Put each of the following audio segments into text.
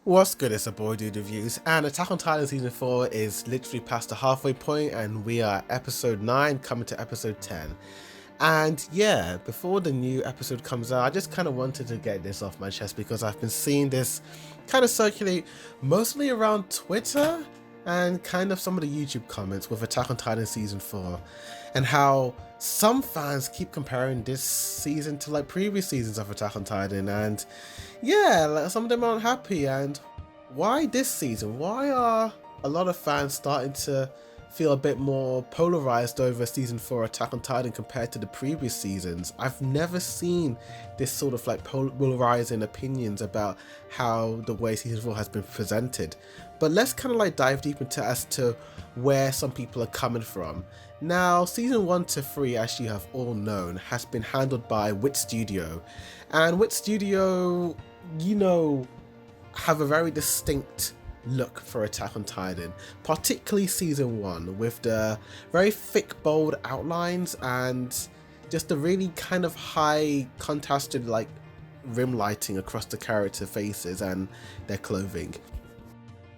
What's good, it's a boy Dude Reviews, and Attack on Titan Season 4 is literally past the halfway point and we are episode 9 coming to episode 10. And yeah, before the new episode comes out, I just kind of wanted to get this off my chest because I've been seeing this kind of circulate mostly around Twitter and kind of some of the YouTube comments with Attack on Titan Season 4 and how some fans keep comparing this season to like previous seasons of Attack on Titan, and yeah, like, some of them aren't happy. And why this season? Why are a lot of fans starting to feel a bit more polarized over season 4 Attack on Titan compared to the previous seasons? I've never seen this sort of like polarizing opinions about how the way season 4 has been presented. But let's kind of like dive deep into as to where some people are coming from. Now, season 1 to 3, as you have all known, has been handled by WIT Studio, and WIT Studio, you know, have a very distinct look for Attack on Titan, particularly season 1, with the very thick bold outlines and just the really kind of high contrasted like rim lighting across the character faces and their clothing.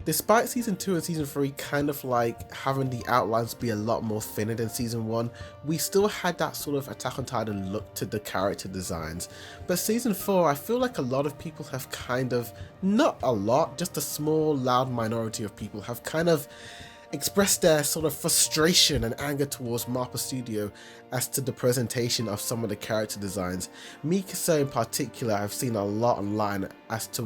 Despite season 2 and season 3 kind of like having the outlines be a lot more thinner than season 1, we still had that sort of Attack on Titan look to the character designs. But season 4, I feel like a lot of people have kind of, not a lot, just a small loud minority of people have kind of expressed their sort of frustration and anger towards Mappa Studio as to the presentation of some of the character designs. Mikasa in particular, I've seen a lot online as to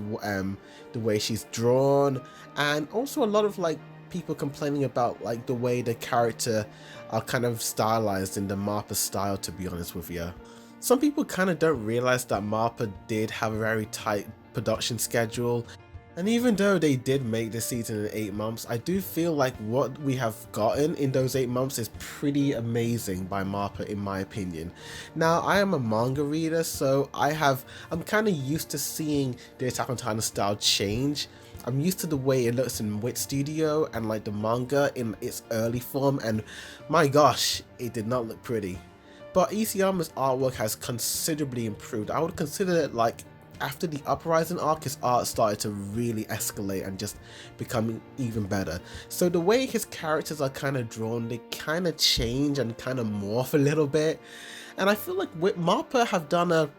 the way she's drawn, and also a lot of like people complaining about like the way the character are kind of stylized in the Mappa style, to be honest with you. Some people kind of don't realize that Mappa did have a very tight production schedule. And even though they did make this season in 8 months, I do feel like what we have gotten in those 8 months is pretty amazing by Mappa, in my opinion. Now, I am a manga reader, so I'm kind of used to seeing the Attack on Titan style change. I'm used to the way it looks in WIT Studio and like the manga in its early form, and my gosh, it did not look pretty. But Isayama's artwork has considerably improved. I would consider it like after the Uprising arc, his art started to really escalate and just become even better. So the way his characters are kind of drawn, they kind of change and kind of morph a little bit. And I feel like Mappa have done a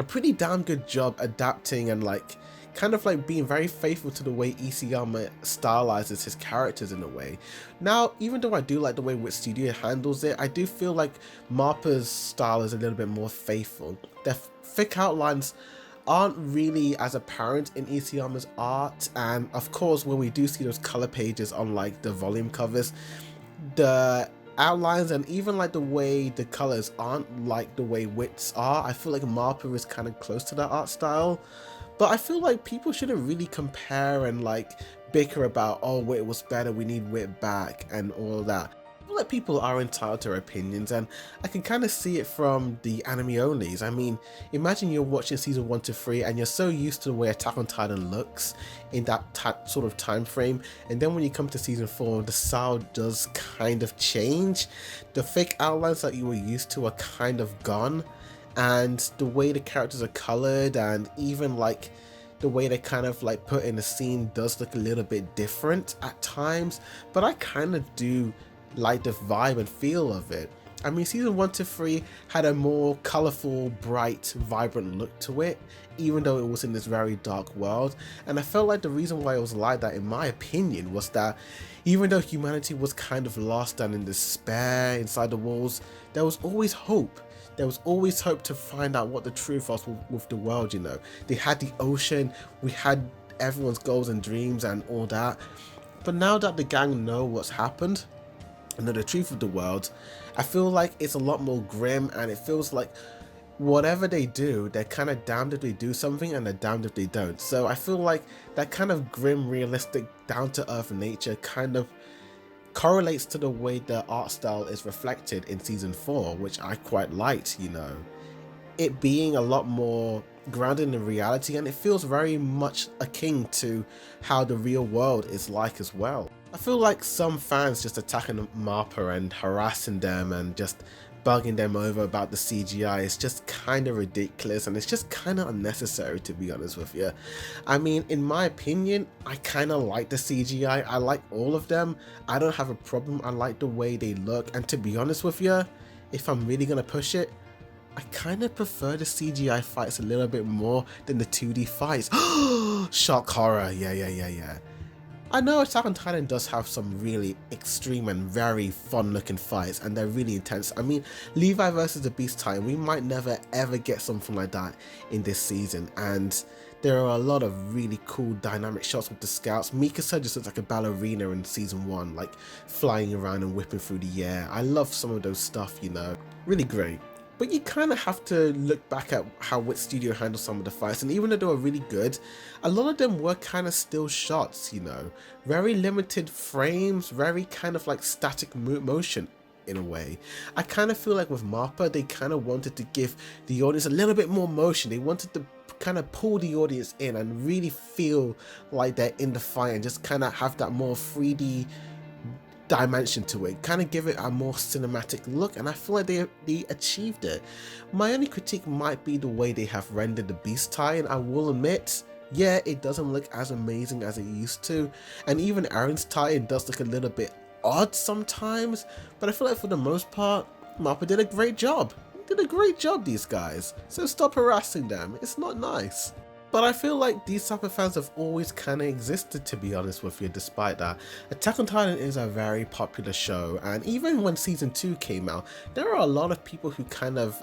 pretty damn good job adapting and like kind of like being very faithful to the way Isayama stylizes his characters in a way. Now, even though I do like the way WIT Studio handles it, I do feel like Mappa's style is a little bit more faithful. Their thick outlines aren't really as apparent in Isayama's art, and of course when we do see those color pages on like the volume covers, the outlines and even like the way the colors aren't like the way WIT's are. I feel like Mappa is kind of close to that art style, but I feel like people shouldn't really compare and like bicker about, oh, WIT was better, we need WIT back and all that. I feel like people are entitled to their opinions, and I can kind of see it from the anime onlys. I mean, imagine you're watching season 1 to 3 and you're so used to the way Attack on Titan looks in that sort of time frame, and then when you come to season 4, the style does kind of change. The thick outlines that you were used to are kind of gone, and the way the characters are colored and even like the way they kind of like put in the scene does look a little bit different at times, but I kind of do like the vibe and feel of it. I mean, season 1 to 3 had a more colorful, bright, vibrant look to it, even though it was in this very dark world. And I felt like the reason why it was like that, in my opinion, was that even though humanity was kind of lost and in despair inside the walls, there was always hope. There was always hope to find out what the truth was with the world, you know. They had the ocean, we had everyone's goals and dreams and all that. But now that the gang know what's happened, and know the truth of the world, I feel like it's a lot more grim, and it feels like whatever they do, they're kind of damned if they do something and they're damned if they don't. So I feel like that kind of grim, realistic, down-to-earth nature kind of correlates to the way the art style is reflected in season 4, which I quite liked, you know. It being a lot more grounded in reality, and it feels very much akin to how the real world is like as well. I feel like some fans just attacking Mappa and harassing them and just bugging them over about the CGI is just kind of ridiculous, and it's just kind of unnecessary, to be honest with you. I mean, in my opinion, I kind of like the CGI. I like all of them. I don't have a problem. I like the way they look, and to be honest with you, if I'm really gonna push it, I kind of prefer the CGI fights a little bit more than the 2D fights. Shock horror, yeah. I know Attack on Titan does have some really extreme and very fun looking fights, and they're really intense. I mean, Levi versus the Beast Titan, we might never ever get something like that in this season, and there are a lot of really cool dynamic shots with the scouts. Mikasa just looks like a ballerina in season 1, like flying around and whipping through the air. I love some of those stuff, you know, really great. But you kind of have to look back at how WIT Studio handled some of the fights, and even though they were really good, a lot of them were kind of still shots, you know, very limited frames, very kind of like static motion in a way. I kind of feel like with Mappa, they kind of wanted to give the audience a little bit more motion. They wanted to kind of pull the audience in and really feel like they're in the fight, and just kind of have that more 3D dimension to it, kind of give it a more cinematic look, and I feel like they achieved it. My only critique might be the way they have rendered the Beast Titan. I will admit, yeah, it doesn't look as amazing as it used to, and even Aaron's Titan does look a little bit odd sometimes, but I feel like for the most part, Mappa did a great job. These guys, so stop harassing them. It's not nice. But I feel like these type of fans have always kind of existed, to be honest with you, despite that. Attack on Titan is a very popular show, and even when season 2 came out, there are a lot of people who kind of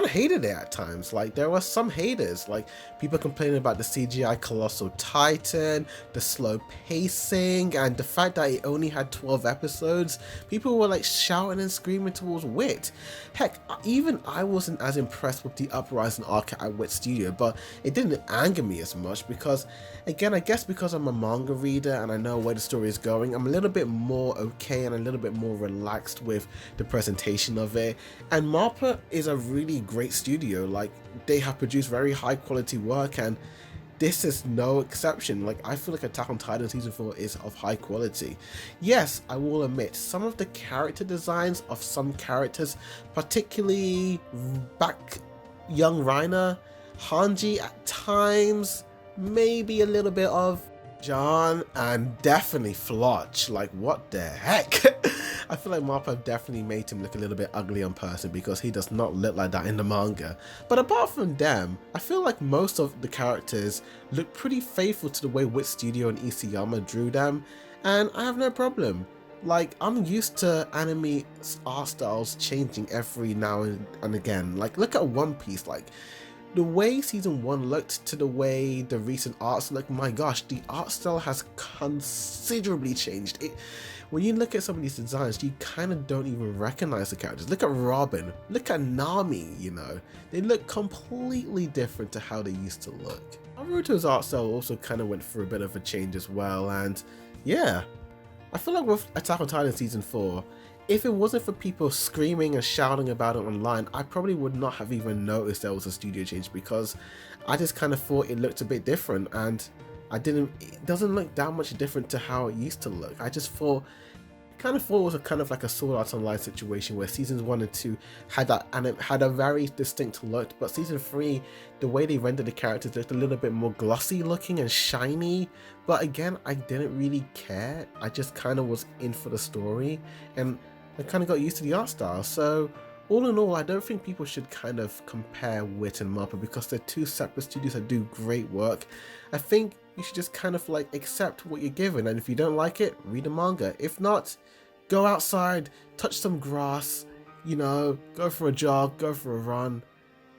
hated it at times. Like, there were some haters, like people complaining about the CGI Colossal Titan, the slow pacing, and the fact that it only had 12 episodes. People were like shouting and screaming towards WIT. Heck, even I wasn't as impressed with the Uprising arc at WIT Studio, but it didn't anger me as much because, again, I guess because I'm a manga reader and I know where the story is going, I'm a little bit more okay and a little bit more relaxed with the presentation of it. And Mappa is a really great studio. Like, they have produced very high quality work, and this is no exception. Like, I feel like Attack on Titan season 4 is of high quality. Yes, I will admit, some of the character designs of some characters, particularly back young Reiner, Hanji at times, maybe a little bit of John, and definitely Flotch. Like, what the heck? I feel like Mappa definitely made him look a little bit ugly in person, because he does not look like that in the manga. But apart from them, I feel like most of the characters look pretty faithful to the way WIT Studio and Isayama drew them, and I have no problem. Like, I'm used to anime art styles changing every now and again. Like, look at One Piece. Like, the way season 1 looked to the way the recent arts look, my gosh, the art style has considerably changed. When you look at some of these designs, you kind of don't even recognize the characters. Look at Robin, look at Nami, you know. They look completely different to how they used to look. Naruto's art style also kind of went through a bit of a change as well, and yeah. I feel like with Attack on Titan season 4, if it wasn't for people screaming and shouting about it online, I probably would not have even noticed there was a studio change, because I just kind of thought it looked a bit different, and it doesn't look that much different to how it used to look. I just thought, it was a kind of like a Sword Art Online situation where seasons 1 and 2 had that, and it had a very distinct look, but season 3, the way they rendered the characters looked a little bit more glossy looking and shiny. But again, I didn't really care. I just kind of was in for the story, and I kind of got used to the art style. So all in all, I don't think people should kind of compare WIT and Mappa, because they're two separate studios that do great work. I think you should just kind of like accept what you're given, and if you don't like it, read a manga. If not, go outside, touch some grass, you know, go for a jog, go for a run.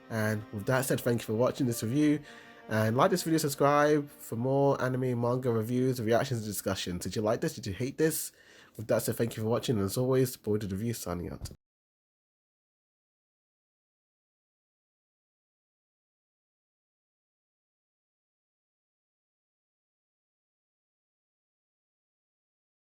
And with that said, thank you for watching this review, and like this video, subscribe for more anime, manga reviews, reactions, and discussions. Did you like this? Did you hate this? With that said, thank you for watching, and as always, Boy Did Review signing out.